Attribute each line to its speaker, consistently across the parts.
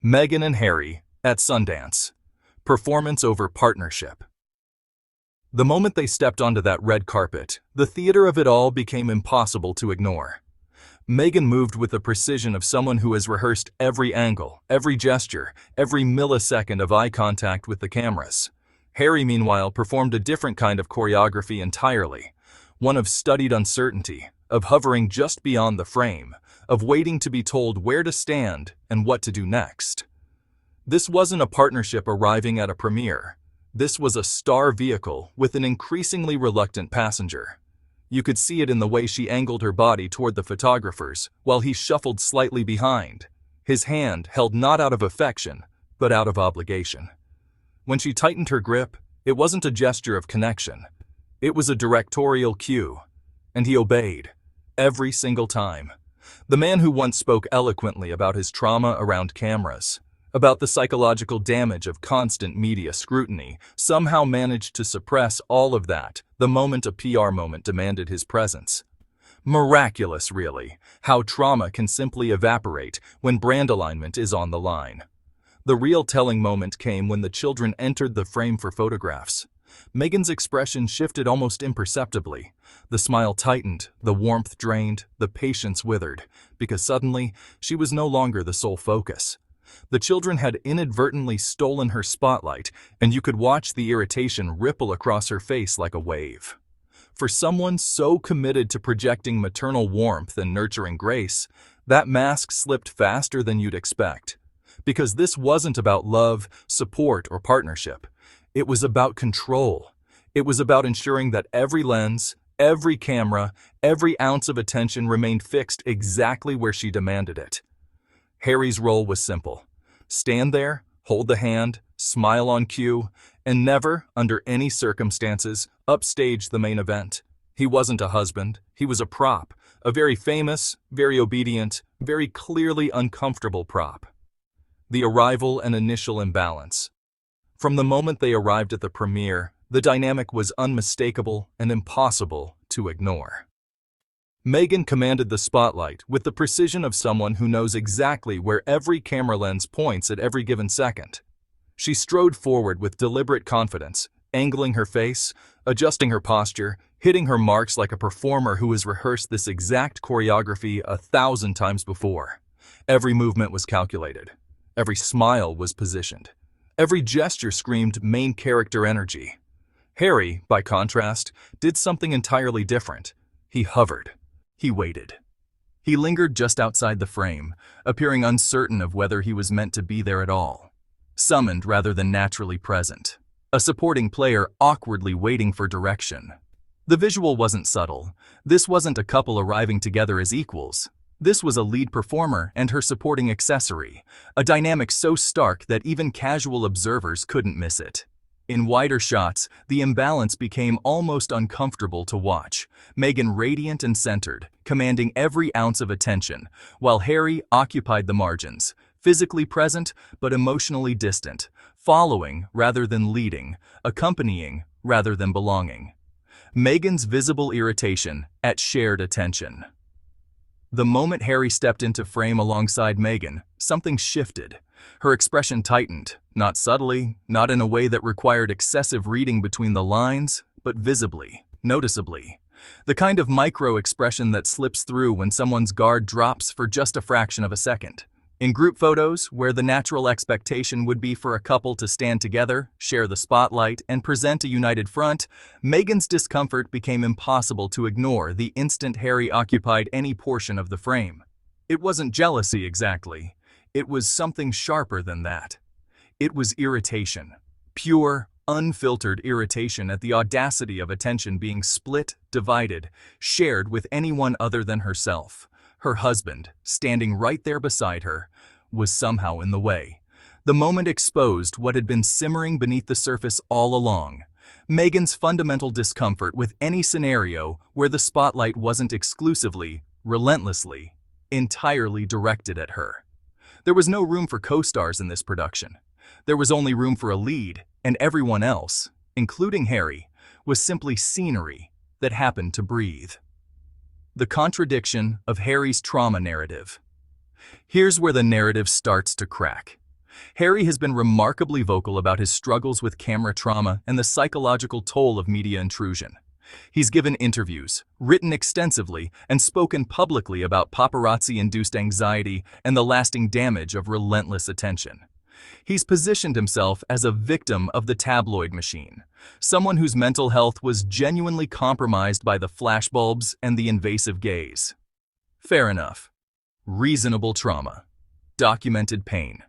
Speaker 1: Meghan and Harry at Sundance. Performance over partnership. The moment they stepped onto that red carpet, the theater of it all became impossible to ignore. Meghan moved with the precision of someone who has rehearsed every angle, every gesture, every millisecond of eye contact with the cameras. Harry, meanwhile, performed a different kind of choreography entirely, one of studied uncertainty, of hovering just beyond the frame, of waiting to be told where to stand and what to do next. This wasn't a partnership arriving at a premiere. This was a star vehicle with an increasingly reluctant passenger. You could see it in the way she angled her body toward the photographers while he shuffled slightly behind, his hand held not out of affection, but out of obligation. When she tightened her grip, it wasn't a gesture of connection. It was a directorial cue, and he obeyed, every single time. The man who once spoke eloquently about his trauma around cameras, about the psychological damage of constant media scrutiny, somehow managed to suppress all of that the moment a PR moment demanded his presence. Miraculous, really, how trauma can simply evaporate when brand alignment is on the line. The real telling moment came when the children entered the frame for photographs. Meghan's expression shifted almost imperceptibly. The smile tightened, the warmth drained, the patience withered, because suddenly she was no longer the sole focus. The children had inadvertently stolen her spotlight, and you could watch the irritation ripple across her face like a wave. For someone so committed to projecting maternal warmth and nurturing grace, that mask slipped faster than you'd expect. Because this wasn't about love, support, or partnership. It was about control. It was about ensuring that every lens, every camera, every ounce of attention remained fixed exactly where she demanded it. Harry's role was simple. Stand there, hold the hand, smile on cue, and never, under any circumstances, upstage the main event. He wasn't a husband. He was a prop, a very famous, very obedient, very clearly uncomfortable prop. The arrival and initial imbalance. From the moment they arrived at the premiere, the dynamic was unmistakable and impossible to ignore. Meghan commanded the spotlight with the precision of someone who knows exactly where every camera lens points at every given second. She strode forward with deliberate confidence, angling her face, adjusting her posture, hitting her marks like a performer who has rehearsed this exact choreography 1,000 times before. Every movement was calculated. Every smile was positioned. Every gesture screamed main character energy. Harry, by contrast, did something entirely different. He hovered. He waited. He lingered just outside the frame, appearing uncertain of whether he was meant to be there at all. Summoned rather than naturally present. A supporting player awkwardly waiting for direction. The visual wasn't subtle. This wasn't a couple arriving together as equals. This was a lead performer and her supporting accessory, a dynamic so stark that even casual observers couldn't miss it. In wider shots, the imbalance became almost uncomfortable to watch, Meghan radiant and centered, commanding every ounce of attention, while Harry occupied the margins, physically present but emotionally distant, following rather than leading, accompanying rather than belonging. Meghan's visible irritation at shared attention. The moment Harry stepped into frame alongside Meghan, something shifted. Her expression tightened, not subtly, not in a way that required excessive reading between the lines, but visibly, noticeably. The kind of micro-expression that slips through when someone's guard drops for just a fraction of a second. In group photos, where the natural expectation would be for a couple to stand together, share the spotlight, and present a united front, Meghan's discomfort became impossible to ignore the instant Harry occupied any portion of the frame. It wasn't jealousy exactly. It was something sharper than that. It was irritation. Pure, unfiltered irritation at the audacity of attention being split, divided, shared with anyone other than herself. Her husband, standing right there beside her, was somehow in the way. The moment exposed what had been simmering beneath the surface all along. Meghan's fundamental discomfort with any scenario where the spotlight wasn't exclusively, relentlessly, entirely directed at her. There was no room for co-stars in this production. There was only room for a lead, and everyone else, including Harry, was simply scenery that happened to breathe. The contradiction of Harry's trauma narrative. Here's where the narrative starts to crack. Harry has been remarkably vocal about his struggles with camera trauma and the psychological toll of media intrusion. He's given interviews, written extensively, and spoken publicly about paparazzi-induced anxiety and the lasting damage of relentless attention. He's positioned himself as a victim of the tabloid machine, someone whose mental health was genuinely compromised by the flashbulbs and the invasive gaze. Fair enough. Reasonable trauma. Documented pain.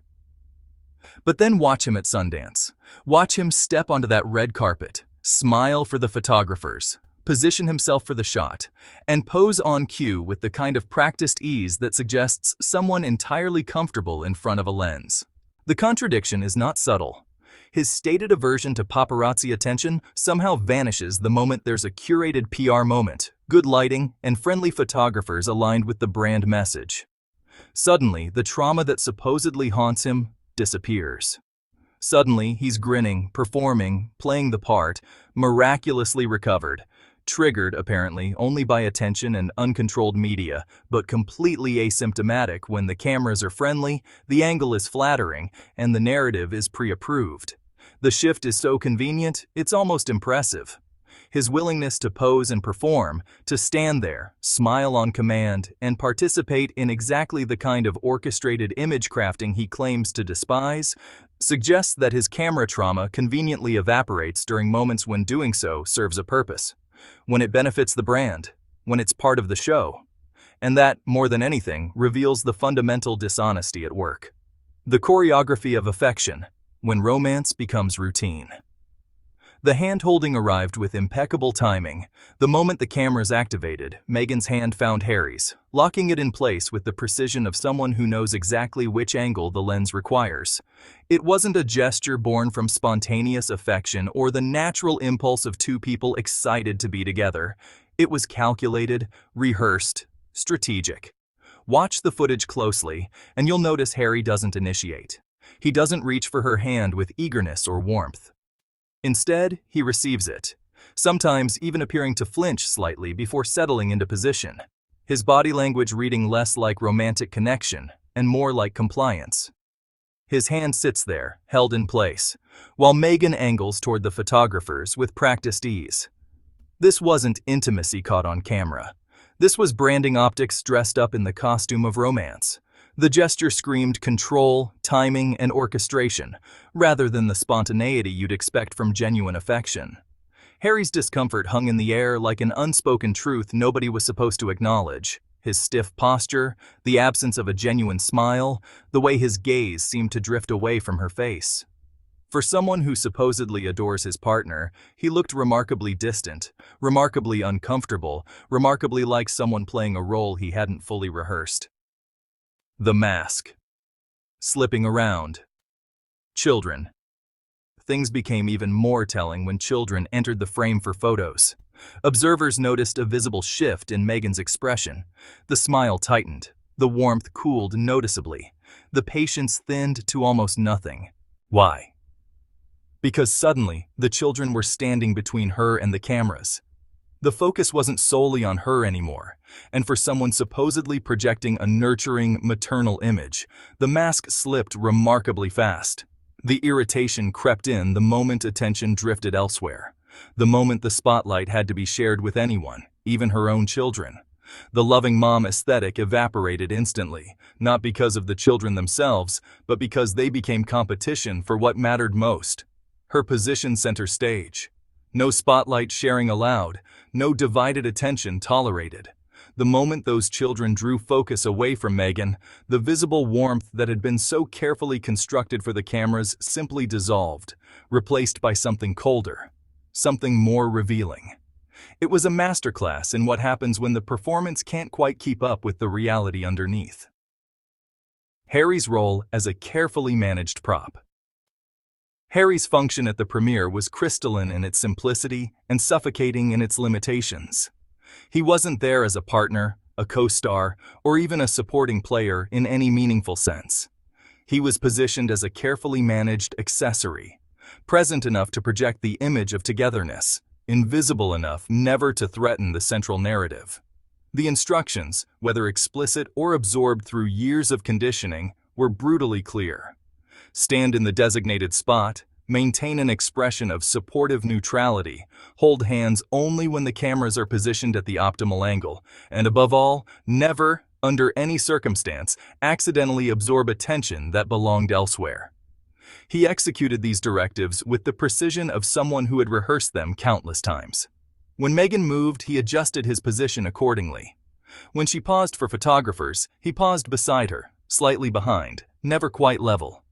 Speaker 1: But then watch him at Sundance. Watch him step onto that red carpet, smile for the photographers, position himself for the shot, and pose on cue with the kind of practiced ease that suggests someone entirely comfortable in front of a lens. The contradiction is not subtle. His stated aversion to paparazzi attention somehow vanishes the moment there's a curated PR moment, good lighting, and friendly photographers aligned with the brand message. Suddenly, the trauma that supposedly haunts him disappears. Suddenly, he's grinning, performing, playing the part, miraculously recovered, triggered, apparently, only by attention and uncontrolled media, but completely asymptomatic when the cameras are friendly, the angle is flattering, and the narrative is pre-approved. The shift is so convenient, it's almost impressive. His willingness to pose and perform, to stand there, smile on command, and participate in exactly the kind of orchestrated image crafting he claims to despise, suggests that his camera trauma conveniently evaporates during moments when doing so serves a purpose, when it benefits the brand, when it's part of the show. And that, more than anything, reveals the fundamental dishonesty at work. The choreography of affection, when romance becomes routine. The hand-holding arrived with impeccable timing. The moment the cameras activated, Meghan's hand found Harry's, locking it in place with the precision of someone who knows exactly which angle the lens requires. It wasn't a gesture born from spontaneous affection or the natural impulse of two people excited to be together. It was calculated, rehearsed, strategic. Watch the footage closely, and you'll notice Harry doesn't initiate. He doesn't reach for her hand with eagerness or warmth. Instead, he receives it, sometimes even appearing to flinch slightly before settling into position, his body language reading less like romantic connection and more like compliance. His hand sits there, held in place, while Meghan angles toward the photographers with practiced ease. This wasn't intimacy caught on camera. This was branding optics dressed up in the costume of romance. The gesture screamed control, timing, and orchestration, rather than the spontaneity you'd expect from genuine affection. Harry's discomfort hung in the air like an unspoken truth nobody was supposed to acknowledge. His stiff posture, the absence of a genuine smile, the way his gaze seemed to drift away from her face. For someone who supposedly adores his partner, he looked remarkably distant, remarkably uncomfortable, remarkably like someone playing a role he hadn't fully rehearsed. The mask. Slipping around. Children. Things became even more telling when children entered the frame for photos. Observers noticed a visible shift in Meghan's expression. The smile tightened. The warmth cooled noticeably. The patience thinned to almost nothing. Why? Because suddenly, the children were standing between her and the cameras. The focus wasn't solely on her anymore, and for someone supposedly projecting a nurturing, maternal image, the mask slipped remarkably fast. The irritation crept in the moment attention drifted elsewhere, the moment the spotlight had to be shared with anyone, even her own children. The loving mom aesthetic evaporated instantly, not because of the children themselves, but because they became competition for what mattered most. Her position center stage. No spotlight sharing allowed, no divided attention tolerated. The moment those children drew focus away from Meghan, the visible warmth that had been so carefully constructed for the cameras simply dissolved, replaced by something colder, something more revealing. It was a masterclass in what happens when the performance can't quite keep up with the reality underneath. Harry's role as a carefully managed prop. Harry's function at the premiere was crystalline in its simplicity and suffocating in its limitations. He wasn't there as a partner, a co-star, or even a supporting player in any meaningful sense. He was positioned as a carefully managed accessory, present enough to project the image of togetherness, invisible enough never to threaten the central narrative. The instructions, whether explicit or absorbed through years of conditioning, were brutally clear. stand in the designated spot, maintain an expression of supportive neutrality, hold hands only when the cameras are positioned at the optimal angle, and above all, never, under any circumstance, accidentally absorb attention that belonged elsewhere. He executed these directives with the precision of someone who had rehearsed them countless times. When Megan moved, he adjusted his position accordingly. When she paused for photographers, he paused beside her, slightly behind, never quite level.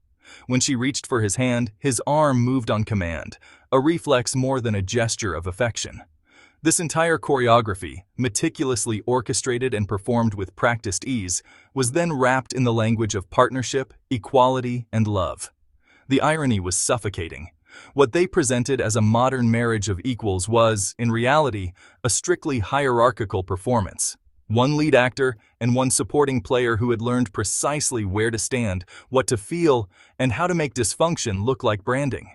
Speaker 1: When she reached for his hand, his arm moved on command, a reflex more than a gesture of affection. This entire choreography, meticulously orchestrated and performed with practiced ease, was then wrapped in the language of partnership, equality, and love. The irony was suffocating. What they presented as a modern marriage of equals was, in reality, a strictly hierarchical performance. One lead actor and one supporting player who had learned precisely where to stand, what to feel, and how to make dysfunction look like branding.